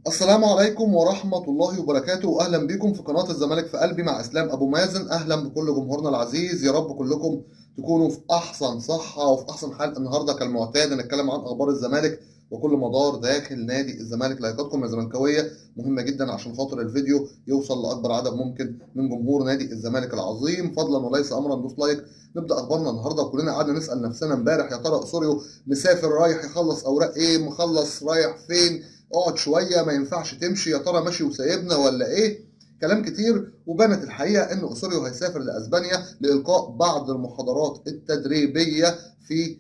السلام عليكم ورحمة الله وبركاته، أهلا بكم في قناة الزمالك في قلبي مع إسلام أبو مازن. أهلا بكل جمهورنا العزيز، يا رب كلكم تكونوا في أحسن صحة وفي أحسن حال. النهاردة كالمعتاد هنتكلم عن أخبار الزمالك وكل مدار داخل نادي الزمالك. لايكاتكم يا زملكاوية مهمة جدا عشان خاطر الفيديو يوصل لأكبر عدد ممكن من جمهور نادي الزمالك العظيم، فضلا وليس أمرا. دوس لايك. نبدأ أخبارنا النهاردة، وكلنا قعدنا نسأل نفسنا امبارح يا ترى أسوريو مسافر رايح يخلص أوراق إيه، مخلص رايح فين، اقعد شويه ما ينفعش تمشي، يا ترى ماشي وسايبنا ولا ايه؟ كلام كتير. وبانت الحقيقه ان اسوريو هيسافر لاسبانيا لالقاء بعض المحاضرات التدريبيه في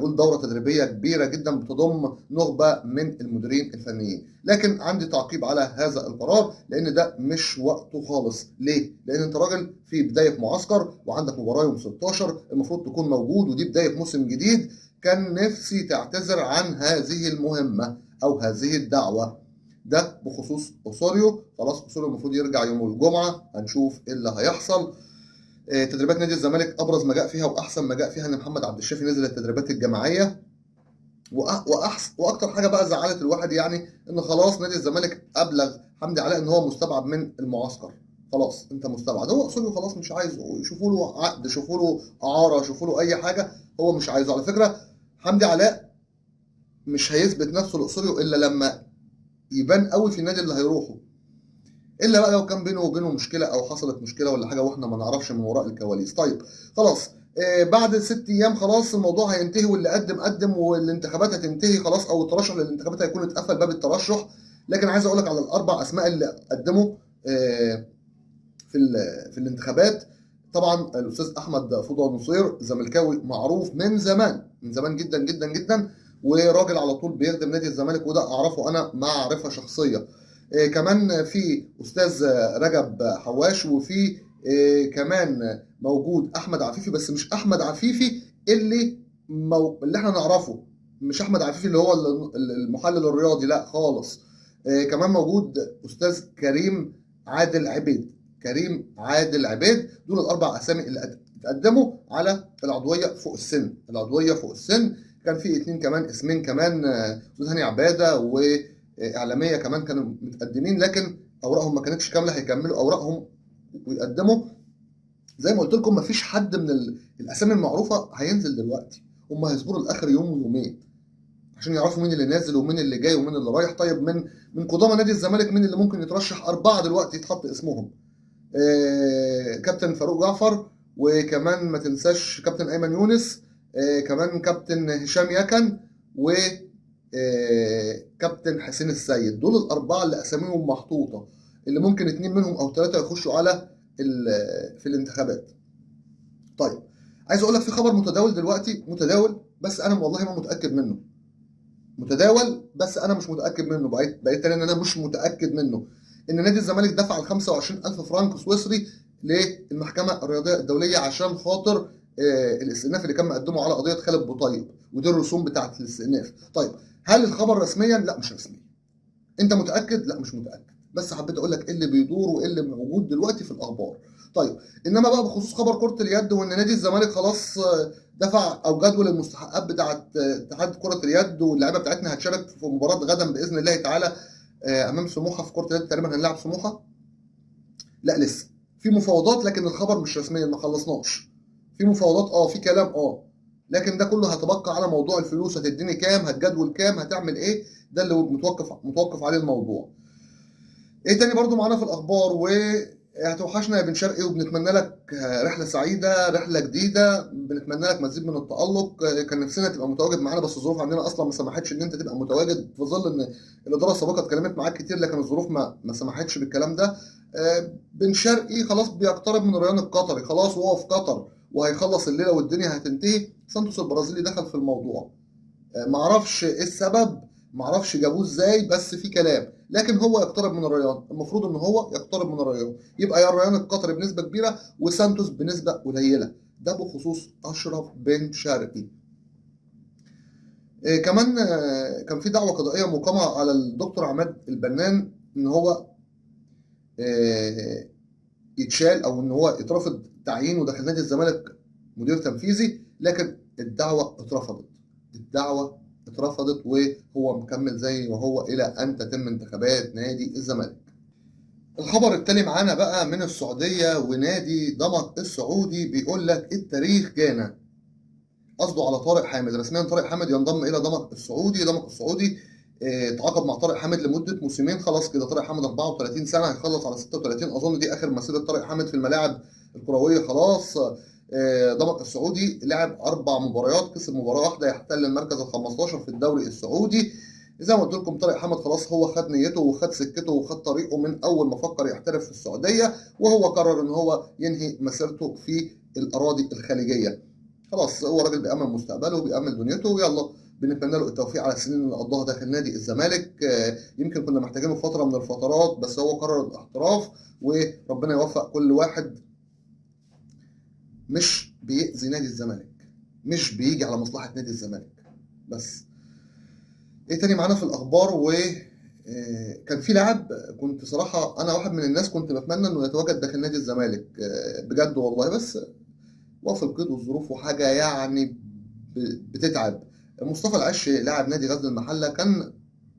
قول دوره تدريبيه كبيره جدا بتضم نخبه من المديرين الفنيين. لكن عندي تعقيب على هذا القرار، لان ده مش وقته خالص. ليه؟ لان انت راجل في بدايه معسكر وعندك مباراه يوم 16 المفروض تكون موجود، ودي بدايه موسم جديد. كان نفسي تعتذر عن هذه المهمه او هذه الدعوه. ده بخصوص اوسوريو. خلاص اوسوريو المفروض يرجع يوم الجمعه، هنشوف ايه اللي هيحصل. تدريبات نادي الزمالك ابرز ما جاء فيها واحسن ما جاء فيها ان محمد عبد الشافي نزل التدريبات الجماعيه. واكتر حاجه بقى زعلت الواحد ان خلاص نادي الزمالك ابلغ حمدي علاء ان هو مستبعد من المعسكر. خلاص انت مستبعد، هو اوسوريو خلاص مش عايزه، يشوفوا له عقد، يشوفوا له اعاره، يشوفوا له اي حاجه. هو مش عايزه على فكره. حمدي علاء مش هيثبت نفسه لاوسوريو الا لما يبان قوي في النادي اللي هيروحه، الا بقى لو كان بينه وبينه مشكله او حصلت مشكله ولا حاجه واحنا ما نعرفش من وراء الكواليس. طيب خلاص، بعد 6 ايام خلاص الموضوع هينتهي، واللي قدم والانتخابات هتنتهي خلاص، او الترشح للانتخابات هيكون اتقفل باب الترشح. لكن عايز اقول لك على الاربع اسماء اللي قدموا في الانتخابات. طبعا الاستاذ احمد فضل نصير زملكاوي معروف من زمان، من زمان جدا جدا جدا، وراجل على طول بيخدم نادي الزمالك، وده اعرفه انا معرفه شخصيه. كمان في استاذ رجب حواش، وفي كمان موجود احمد عفيفي، بس مش احمد عفيفي اللي احنا نعرفه، مش احمد عفيفي اللي هو المحلل الرياضي، لا خالص. كمان موجود استاذ عادل عبيد كريم عادل عبيد. دول الاربع اسامي اللي اتقدموا على العضويه فوق السن. العضويه فوق السن كان في اتنين كمان، اسمين كمان، استاذ هاني عباده واعلاميه كمان كانوا متقدمين، لكن اوراقهم ما كانتش كامله، هيكملوا اوراقهم ويقدموا. زي ما قلت لكم مفيش حد من الاسامي المعروفه هينزل دلوقتي، هم هيصبروا لاخر يوم ويومين عشان يعرفوا مين اللي نازل ومين اللي جاي ومين اللي رايح. طيب من قدامى نادي الزمالك مين اللي ممكن يترشح؟ 4 دلوقتي يتحط اسمهم. كابتن فاروق جعفر، وكمان ما تنساش كابتن ايمن يونس، كمان كابتن هشام يكن، و كابتن حسين السيد. دول الاربعه اللي اساميهم محطوطه، اللي ممكن 2 منهم او 3 يخشوا على في الانتخابات. طيب عايز اقول لك في خبر متداول دلوقتي، متداول بس انا والله ما متاكد منه. متداول بس انا مش متاكد منه، بقيت تاني ان انا مش متاكد منه. ان نادي الزمالك دفع ال 25,000 فرنك سويسري للمحكمه الرياضيه الدوليه عشان خاطر الاستئناف اللي كان مقدمه على قضيه خالد بوطيب، ودي الرسوم بتاعه الاستئناف. طيب هل الخبر رسميا؟ لا مش رسمي. انت متاكد؟ لا مش متاكد، بس حبيت اقول لك ايه اللي بيدور وايه اللي موجود دلوقتي في الاخبار. طيب انما بقى بخصوص خبر كره اليد، وان نادي الزمالك خلاص دفع او جدول المستحقات بتاعه اتحاد كره اليد، واللعيبه بتاعتنا هتشارك في مباراه غدا باذن الله تعالى امام سموحه في كره اليد. تقريبا هنلعب سموحه. لا لسه في مفاوضات، لكن الخبر مش رسميا، ما خلصناش. في مفاوضات، في كلام، لكن ده كله هتبقى على موضوع الفلوس. هتديني كام؟ هتجدول كام؟ هتعمل ايه؟ ده اللي متوقف عليه الموضوع. ايه تاني برضو معانا في الاخبار؟ وهتوحشنا يا بن شرقي، وبنتمنى لك رحله سعيده، رحله جديده، بنتمنى لك مزيد من التالق. كان نفسنا تبقى متواجد معانا، بس الظروف عندنا اصلا ما سمحتش ان انت تبقى متواجد، في ظل ان الاداره السابقه اتكلمت معاك كتير، لكن الظروف ما سمحتش بالكلام ده. بن شرقي خلاص بيقترب من الريان القطري، خلاص وهو في قطر وهيخلص الليله والدنيا هتنتهي. سانتوس البرازيلي دخل في الموضوع، معرفش ايه السبب، معرفش جابوه ازاي، بس في كلام. لكن هو يقترب من الريان، المفروض ان هو يقترب من الريان، يبقى يا الريان القطري بنسبه كبيره وسانتوس بنسبه قليله. ده بخصوص اشرف بن شرقي. كمان كان في دعوه قضائيه مقامه على الدكتور عماد البنان ان هو يتشال، او ان هو يترفض تعيينه داخل نادي الزمالك مدير تنفيذي، لكن الدعوه اترفضت. الدعوه اترفضت وهو مكمل زي ما هو الى ان تتم انتخابات نادي الزمالك. الخبر التالي معانا بقى من السعوديه، ونادي ضمك السعودي بيقول لك التاريخ جانا. قصده على طارق حامد. رسميا طارق حامد ينضم الى ضمك السعودي. ضمك السعودي تعاقد مع طارق حامد لمده موسمين. خلاص كده طارق حامد 34 سنه، هيخلص على 36 اظن. دي اخر مسيره طارق حامد في الملاعب الكرويه خلاص. ضمك السعودي لعب 4 مباريات، كسب مباراه واحده، يحتل المركز ال 15 في الدوري السعودي. زي ما قلت لكم طارق حامد خلاص هو خد نيته وخد سكته وخد طريقه من اول ما فكر يحترف في السعوديه، وهو قرر ان هو ينهي مسيرته في الاراضي الخليجيه. خلاص هو راجل بيأمن مستقبله وبيأمن دنيته، ويلا بنتمنى له التوفيق على السنين اللي قضاها داخل نادي الزمالك. يمكن كنا محتاجينه في فتره من الفترات، بس هو قرر الاحتراف، وربنا يوفق كل واحد مش بيأذي نادي الزمالك، مش بيجي على مصلحه نادي الزمالك. بس ايه تاني معانا في الاخبار؟ و كان في لاعب كنت صراحه انا واحد من الناس كنت بتمنى انه يتواجد داخل نادي الزمالك بجد والله، بس وفي القيد والظروف وحاجه يعني بتتعب. مصطفى العش لاعب نادي غزل المحله، كان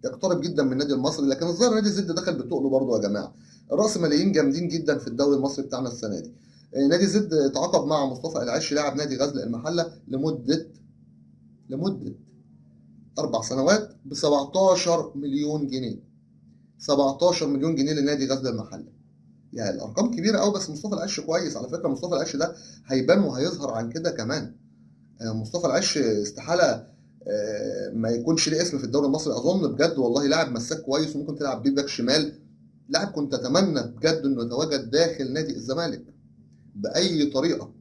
يقترب جدا من النادي المصري، لكن الظاهر نادي زد دخل بتقله برضه يا جماعه. راس ماليين جامدين جدا في الدوري المصري بتاعنا السنه دي. نادي زد تعاقد مع مصطفى العش لاعب نادي غزل المحله لمده 4 سنوات ب 17 مليون جنيه. 17 مليون جنيه لنادي غزل المحله. يعني الارقام كبيره قوي، بس مصطفى العش كويس على فكره. مصطفى العش ده هيبان وهيظهر عن كده كمان. مصطفى العش استحاله ما يكونش ليه اسم في الدوري المصري اظن بجد والله. لاعب مساك كويس وممكن تلعب بيه باك شمال. لاعب كنت اتمنى بجد انه يتواجد داخل نادي الزمالك باي طريقه.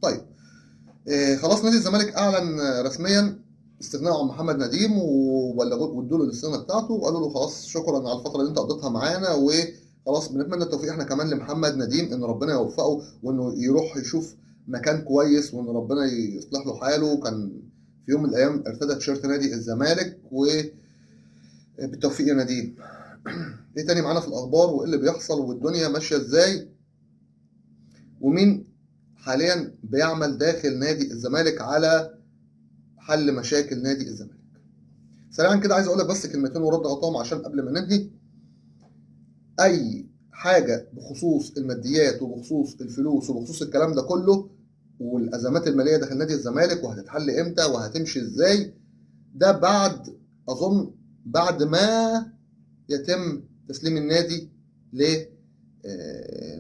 طيب خلاص نادي الزمالك اعلن رسميا استغناءه عن محمد نديم، وبلغوه وادوا له الاستغنى بتاعته وقالوا له خلاص شكرا على الفتره اللي انت قضيتها معانا، وخلاص بنتمنى التوفيق احنا كمان لمحمد نديم، ان ربنا يوفقه وانه يروح يشوف مكان كويس، وان ربنا يصلح له حاله. كان في يوم من الايام ارتدى تيشيرت نادي الزمالك، وبالتوفيق يا نديم. ايه تاني معانا في الاخبار وايه اللي بيحصل والدنيا ماشيه ازاي؟ ومين حاليا بيعمل داخل نادي الزمالك على حل مشاكل نادي الزمالك؟ سريعا كده عايز اقول لك بس كلمتين ورد غطاهم عشان قبل ما ننهي. اي حاجه بخصوص الماديات وبخصوص الفلوس وبخصوص الكلام ده كله والازمات الماليه داخل نادي الزمالك وهتتحل امتى وهتمشي ازاي، ده اظن بعد ما يتم تسليم النادي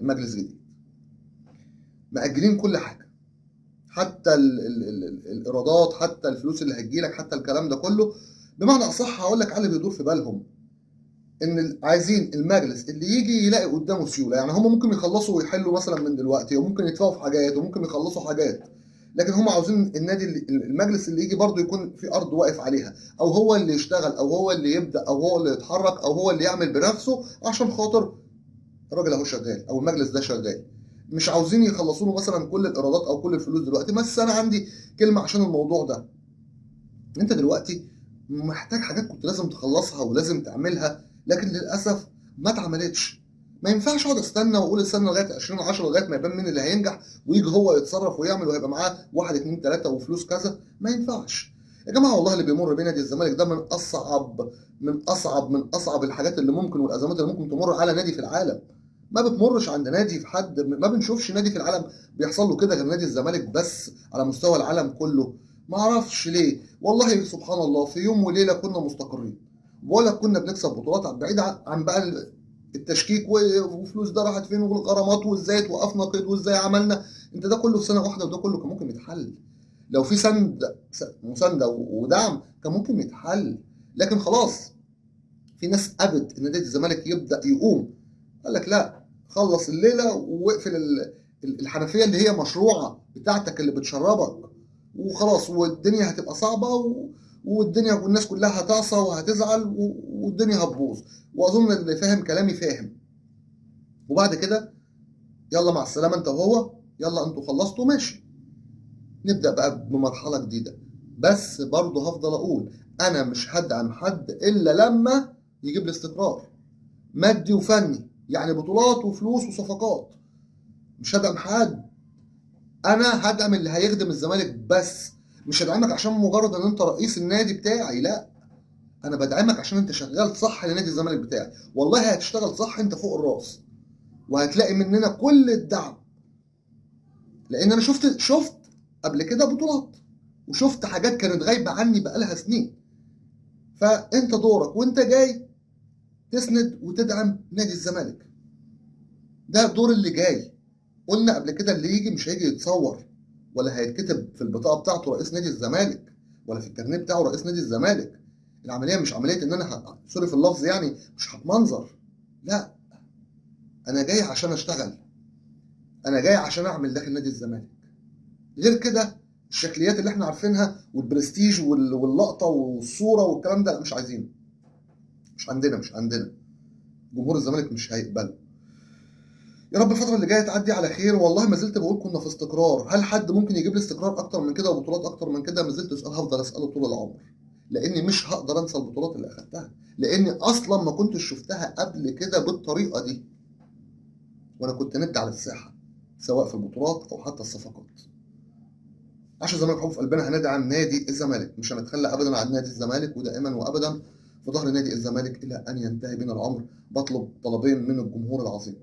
لمجلس جديد. مأجلين كل حاجه، حتى الايرادات، حتى الفلوس اللي هتجيلك، حتى الكلام ده كله. بمعنى اصح هقول لك على اللي بيدور في بالهم ان عايزين المجلس اللي يجي يلاقي قدامه سيوله. يعني هم ممكن يخلصوا ويحلوا مثلا من دلوقتي، وممكن يدفعوا في حاجات، وممكن يخلصوا حاجات، لكن هم عاوزين النادي المجلس اللي يجي برضه يكون في ارض واقف عليها، او هو اللي يشتغل، او هو اللي يبدا، او هو اللي يتحرك، او هو اللي يعمل بنفسه، عشان خاطر الراجل اهو شغال او المجلس ده شغال. مش عاوزين يخلصوا له مثلا كل الايرادات او كل الفلوس دلوقتي. بس انا عندي كلمه عشان الموضوع ده. انت دلوقتي محتاج حاجات كنت لازم تخلصها ولازم تعملها، لكن للاسف ما اتعملتش. ما ينفعش اقعد استنى واقول استنى لغايه 2010 لغايه ما يبان مين اللي هينجح ويجي هو يتصرف ويعمل وهيبقى معاه 1 2 3 وفلوس كذا. ما ينفعش يا جماعه والله. اللي بيمر بين نادي الزمالك ده من اصعب الحاجات اللي ممكن والازمات اللي ممكن تمر على نادي في العالم. ما بتمرش عند نادي في حد، ما بنشوفش نادي في العالم بيحصل له كده غير نادي الزمالك بس على مستوى العالم كله. ما اعرفش ليه والله. سبحان الله، في يوم وليله كنا مستقرين، ولا كنا بنكسب بطولات، بعيد عن بقى التشكيك وفلوس ده راحت فين والغرامات وازاي توقفنا قيد وازاي عملنا. انت ده كله في سنه واحده، وده كله كان ممكن يتحل لو في مسانده ودعم، كان ممكن يتحل. لكن خلاص في ناس ابت ان نادي الزمالك يبدا يقوم. قال لك لا، خلص الليله واقفل الحنفيه اللي هي مشروعه بتاعتك اللي بتشربك، وخلاص والدنيا هتبقى صعبه والدنيا والناس كلها هتعصى وهتزعل والدنيا هتبوظ. واظن اللي فاهم كلامي فاهم. وبعد كده يلا مع السلامه انت وهو، يلا انتوا خلصتوا ماشي، نبدا بقى بمرحله جديده. بس برضه هفضل اقول انا مش هدعم حد الا لما يجيب لي استقرار مادي وفني، يعني بطولات وفلوس وصفقات. مش هدعم حد، انا هدعم اللي هيخدم الزمالك بس. مش هدعمك عشان مجرد ان انت رئيس النادي بتاعي، لا، انا بدعمك عشان انت شغال صح لنادي الزمالك بتاعي. والله هتشتغل صح انت فوق الراس، وهتلاقي مننا كل الدعم. لان انا شفت قبل كده بطولات، وشفت حاجات كانت غايبه عني بقالها سنين. فانت دورك وانت جاي تسند وتدعم نادي الزمالك، ده الدور اللي جاي. قلنا قبل كده اللي يجي مش هيجي يتصور، ولا هيتكتب في البطاقه بتاعته رئيس نادي الزمالك، ولا في الكارنيه بتاعه رئيس نادي الزمالك. العمليه مش عمليه ان انا سوري في اللفظ يعني مش هتمنظر، لا، انا جاي عشان اشتغل، انا جاي عشان اعمل داخل نادي الزمالك. غير كده الشكليات اللي احنا عارفينها والبرستيج واللقطه والصوره والكلام ده لا، مش عايزينه، مش عندنا جمهور الزمالك مش هيقبله. يا رب الفترة اللي جاية تعدي على خير. والله ما زلت بقول كنا في استقرار، هل حد ممكن يجيب لي استقرار أكتر من كده وبطولات أكتر من كده؟ ما زلت هفضل أسأله طول العمر، لأني مش هقدر أنسى البطولات اللي أخدتها، لأني أصلا ما كنتش شفتها قبل كده بالطريقة دي، وأنا كنت ند على الساحة سواء في البطولات أو حتى الصفقات. عشان الزمالك حب في قلبنا هندعم نادي الزمالك، مش هنتخلى أبدا عن نادي الزمالك، ودائما وأبدا في ظهر نادي الزمالك إلى أن ينتهي بنا العمر. بطلب طلبين من الجمهور العظيم: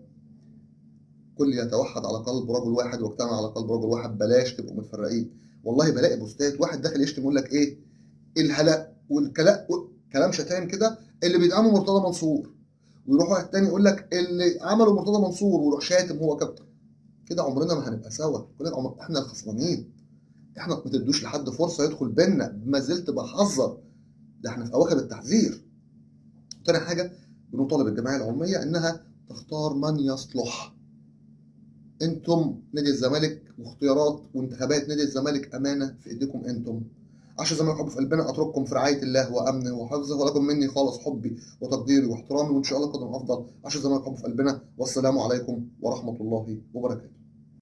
كل يتوحد على قلب رجل واحد واجتمع على قلب رجل واحد، بلاش تبقوا متفرقين. والله بلاقي بوستات واحد داخل يشتم يقول لك ايه الهلاء والكلاء، كلام شتايم كده، اللي بيدعموا مرتضى منصور، ويروح واحد تاني يقول لك اللي عملوا مرتضى منصور ويروح شاتم هو كابتن. كده عمرنا ما هنبقى سوا، كلنا احنا الخسرانين. احنا ما تدوش لحد فرصه يدخل بينا، ما زلت بحذر، ده احنا في اواخر التحذير. تاني حاجه بنطالب الجمعيه العموميه انها تختار من يصلح. انتم نادي الزمالك، واختيارات وانتخابات نادي الزمالك امانه في ايديكم انتم. عشان الزمالك حب في قلبنا، اترككم في رعايه الله وامنه وحفظه، ولكم مني خالص حبي وتقديري واحترامي، وان شاء الله قدم افضل. عشان الزمالك حب في قلبنا، والسلام عليكم ورحمه الله وبركاته.